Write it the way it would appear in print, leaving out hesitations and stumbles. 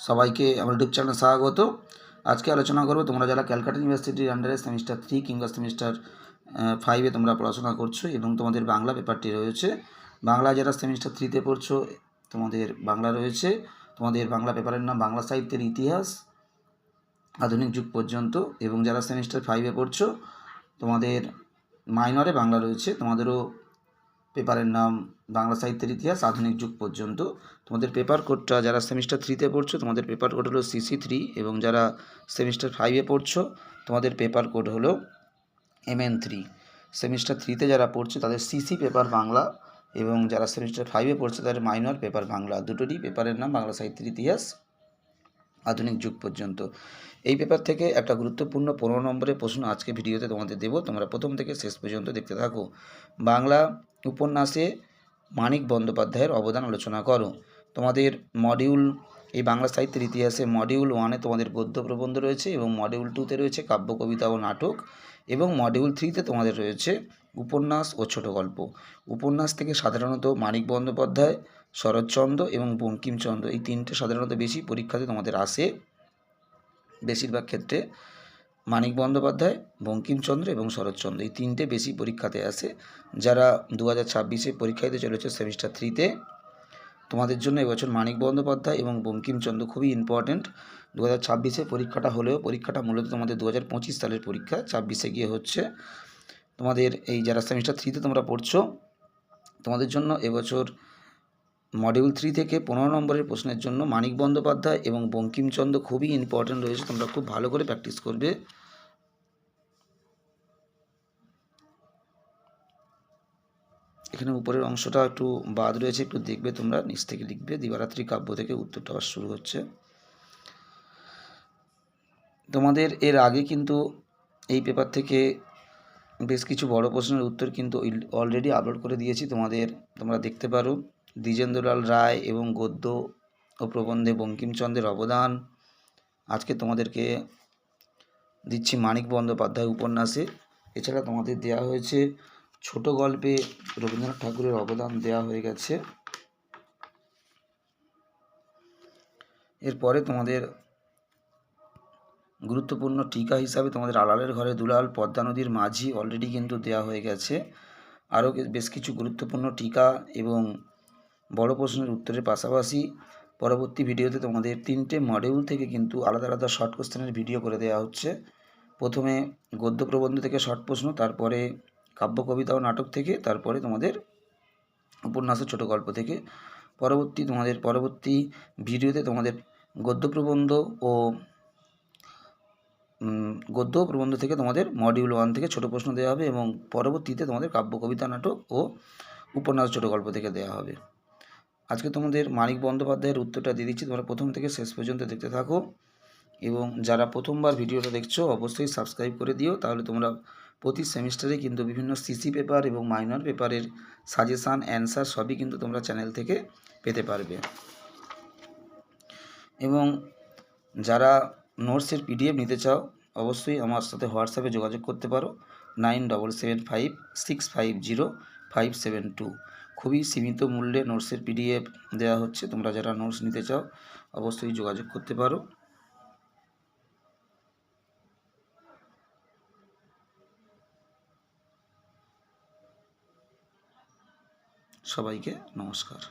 সবাইকে আমার ইউটিউব চ্যানেলে স্বাগত। আজকে আলোচনা করব তোমরা যারা ক্যালকাটা ইউনিভার্সিটির আন্ডারে সেমিস্টার 3 কিংবা সেমিস্টার 5 তোমরা পড়াশোনা করছো এবং তোমাদের বাংলা পেপারটি রয়েছে। বাংলা যারা সেমিস্টার 3তে পড়ছো তোমাদের বাংলা রয়েছে। তোমাদের বাংলা পেপারের নাম বাংলা সাহিত্যের ইতিহাস আধুনিক যুগ পর্যন্ত, এবং যারা সেমিস্টার 5এ পড়ছো তোমাদের মাইনরে বাংলা রয়েছে। তোমাদেরও পেপারের নাম বাংলা সাহিত্যের ইতিহাস আধুনিক যুগ পর্যন্ত। তোমাদের পেপার কোডটা যারা সেমিস্টার 3তে পড়ছো তোমাদের পেপার কোড হলো CC3, এবং যারা সেমিস্টার 5এ পড়ছো তোমাদের পেপার কোড হলো MN3। সেমিস্টার 3তে যারা পড়ছে তাদের CC পেপার বাংলা, এবং যারা সেমিস্টার 5এ পড়ছে তাদের মাইনর পেপার বাংলা। দুটোরই পেপারের নাম বাংলা সাহিত্যের ইতিহাস আধুনিক যুগ পর্যন্ত। এই পেপার থেকে একটা গুরুত্বপূর্ণ 15 নম্বরের প্রশ্ন আজকে ভিডিওতে তোমাদের দেবো, তোমরা প্রথম থেকে শেষ পর্যন্ত দেখতে থাকো। বাংলা উপন্যাসে মানিক বন্দ্যোপাধ্যায়ের অবদান আলোচনা করো। তোমাদের মডিউল এই বাংলা সাহিত্যের ইতিহাসে মডিউল 1-এ তোমাদের গদ্য প্রবন্ধ রয়েছে, এবং মডিউল 2-তে রয়েছে কাব্য কবিতা ও নাটক, এবং মডিউল 3-তে তোমাদের রয়েছে উপন্যাস ও ছোট গল্প। উপন্যাস থেকে সাধারণত মানিক বন্দ্যোপাধ্যায়, শরৎচন্দ্র এবং বঙ্কিমচন্দ্র এই তিনটে সাধারণত বেশি পরীক্ষাতে তোমাদের আসে। বেশিরভাগ ক্ষেত্রে মানিক বন্দ্যোপাধ্যায়, বঙ্কিমচন্দ্র এবং শরৎচন্দ্র এই তিনটে বেশি পরীক্ষাতে আসে। যারা 2026-এ পরীক্ষা দিতে চলেছে সেমিস্টার 3তে তোমাদের জন্য এবছর মানিক বন্দ্যোপাধ্যায় এবং বঙ্কিমচন্দ্র খুবই ইম্পর্ট্যান্ট। 2026-এ পরীক্ষাটা হলেও পরীক্ষাটা মূলত তোমাদের 2025 সালের পরীক্ষা 26-এ গিয়ে হচ্ছে। তোমাদের এই যারা সেমিস্টার 3তে তোমরা পড়ছো তোমাদের জন্য এবছর মডিউল 3 থেকে 15 নম্বরের প্রশ্নের জন্য মানিক বন্দ্যোপাধ্যায় এবং বঙ্কিমচন্দ্র খুবই ইম্পর্ট্যান্ট রয়েছে। তোমরা খুব ভালো করে প্র্যাকটিস করবে। এখানে উপরের অংশটা একটু বাদ রয়েছে, একটু দেখবে, তোমরা নিচ থেকে লিখবে। দিবারাত্রি কাব্য থেকে উত্তরটা আবার শুরু হচ্ছে। তোমাদের এর আগে কিন্তু এই পেপার থেকে বেশ কিছু বড় প্রশ্নের উত্তর কিন্তু অলরেডি আপলোড করে দিয়েছি তোমাদের, তোমরা দেখতে পারো। দ্বিজেন্দ্রলাল রায় এবং গদ্য ও প্রবন্ধে বঙ্কিমচন্দ্রের অবদান। আজকে তোমাদেরকে দিচ্ছি মানিক বন্দ্যোপাধ্যায় উপন্যাসে। এছাড়া তোমাদের দেওয়া হয়েছে ছোট গল্পে রবীন্দ্রনাথ ঠাকুরের অবদান দেওয়া হয়ে গেছে। এরপরে তোমাদের গুরুত্বপূর্ণ টিকা হিসাবে তোমাদের আড়ালের ঘরে দুলাল, পদ্মা নদীর মাঝি অলরেডি কিন্তু দেওয়া হয়ে গেছে। আরও বেশ কিছু গুরুত্বপূর্ণ টিকা এবং বড় প্রশ্নের উত্তরের পাশাপাশি পরবর্তী ভিডিওতে তোমাদের 3টে মডিউল থেকে কিন্তু আলাদা আলাদা শর্ট কোশ্চেনের ভিডিও করে দেওয়া হচ্ছে। প্রথমে গদ্য প্রবন্ধ থেকে শর্ট প্রশ্ন, তারপরে কাব্য কবিতা ও নাটক থেকে, তারপরে তোমাদের উপন্যাসের ছোট গল্প থেকে। পরবর্তী ভিডিওতে তোমাদের গদ্য প্রবন্ধ থেকে তোমাদের মডিউল 1 থেকে ছোট প্রশ্ন দেওয়া হবে, এবং পরবর্তীতে তোমাদের কাব্য কবিতা নাটক ও উপন্যাস ছোট গল্প থেকে দেওয়া হবে। আজকে তোমাদের মানিক বন্দ্যোপাধ্যায়ের উত্তরটা দিয়ে দিচ্ছি, তোমরা প্রথম থেকে শেষ পর্যন্ত দেখতে থাকো। এবং যারা প্রথমবার ভিডিওটা দেখছো অবশ্যই সাবস্ক্রাইব করে দিও, তাহলে তোমরা প্রতি সেমিস্টারে কিন্তু বিভিন্ন CC পেপার এবং মাইনর পেপারের সাজেশান, অ্যান্সার সবই কিন্তু তোমরা চ্যানেল থেকে পেতে পারবে। এবং যারা নোটসের PDF নিতে চাও অবশ্যই আমার সাথে হোয়াটসঅ্যাপে যোগাযোগ করতে পারো 9775650572। খুবই সীমিত মূল্যে নোটসের PDF দেওয়া হচ্ছে। তোমরা যারা নোটস নিতে চাও অবশ্যই যোগাযোগ করতে পারো। সবাইকে নমস্কার।